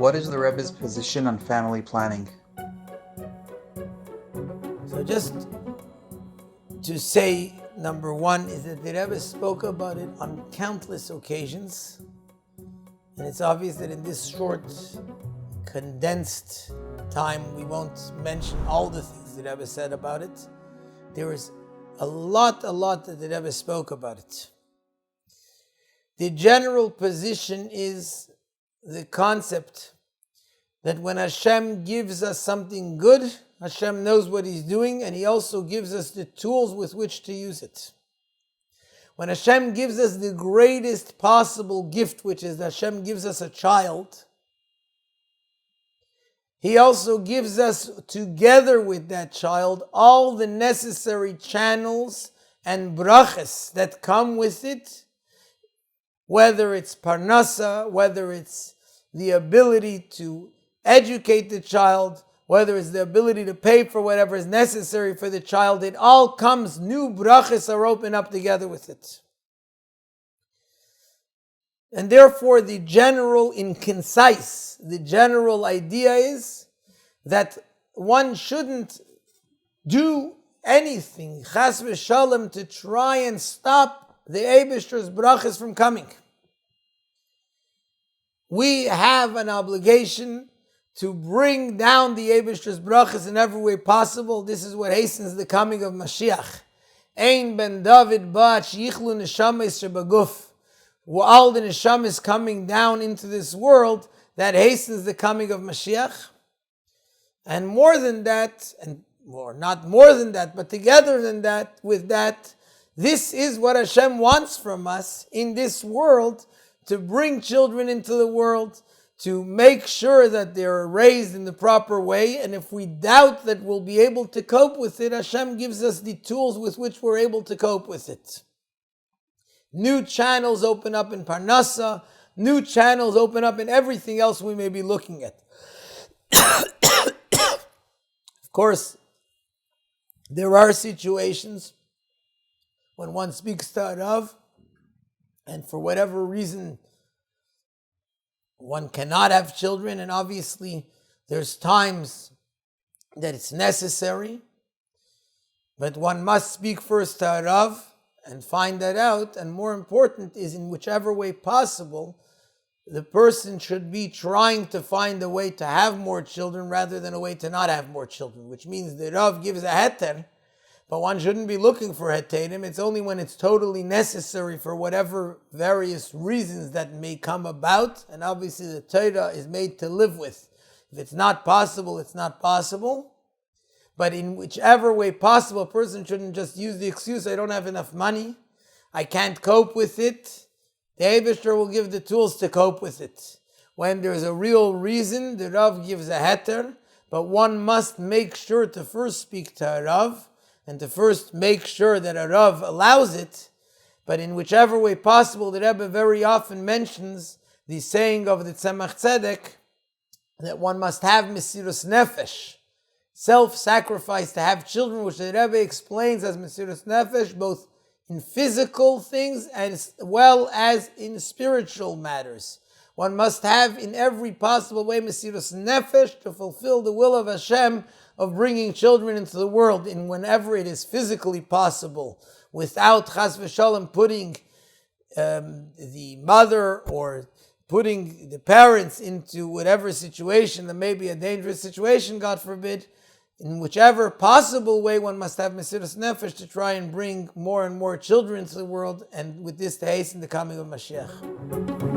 What is the Rebbe's position on family planning? So just to say, number one is that the Rebbe spoke about it on countless occasions. And it's obvious that in this short, condensed time, we won't mention all the things the Rebbe said about it. There is a lot that the Rebbe spoke about it. The general position is the concept that when Hashem gives us something good, Hashem knows what He's doing, and He also gives us the tools with which to use it. When Hashem gives us the greatest possible gift, which is Hashem gives us a child, He also gives us, together with that child, all the necessary channels and brachas that come with it, whether it's parnasa, whether it's the ability to educate the child, whether it's the ability to pay for whatever is necessary for the child. It all comes, new brachas are opened up together with it. And therefore the general idea is that one shouldn't do anything, chas v'shalom, to try and stop the Eibishter's brachas from coming. We have an obligation to bring down the Eibishter's brachas in every way possible. This is what hastens the coming of Moshiach. Ein ben David bat yichlu neshamis shebaguf. All the neshamis coming down into this world, that hastens the coming of Moshiach. And more than that, not more than that, but together than that, with that, this is what Hashem wants from us in this world, to bring children into the world, to make sure that they're raised in the proper way. And if we doubt that we'll be able to cope with it, Hashem gives us the tools with which we're able to cope with it. New channels open up in Parnasa, new channels open up in everything else we may be looking at. Of course, there are situations when one speaks to a Rav, and for whatever reason, one cannot have children, and obviously there's times that it's necessary, but one must speak first to a Rav and find that out, and more important is, in whichever way possible, the person should be trying to find a way to have more children rather than a way to not have more children, which means the Rav gives a heter, but one shouldn't be looking for heterim. It's only when it's totally necessary for whatever various reasons that may come about, and obviously the Torah is made to live with. If it's not possible, it's not possible. But in whichever way possible, a person shouldn't just use the excuse, I don't have enough money, I can't cope with it. The Eibishter will give the tools to cope with it. When there's a real reason, the Rav gives a heter, but one must make sure to first speak to a Rav, and to first make sure that a Rav allows it. But in whichever way possible, the Rebbe very often mentions the saying of the Tzemach Tzedek that one must have Mesirus Nefesh, self-sacrifice to have children, which the Rebbe explains as Mesirus Nefesh, both in physical things as well as in spiritual matters. One must have in every possible way Mesirus Nefesh to fulfill the will of Hashem of bringing children into the world in whenever it is physically possible, without chas v'shalom putting the mother or putting the parents into whatever situation that may be a dangerous situation, God forbid. In whichever possible way, one must have Mesirus Nefesh to try and bring more and more children into the world, and with this to hasten the coming of Moshiach.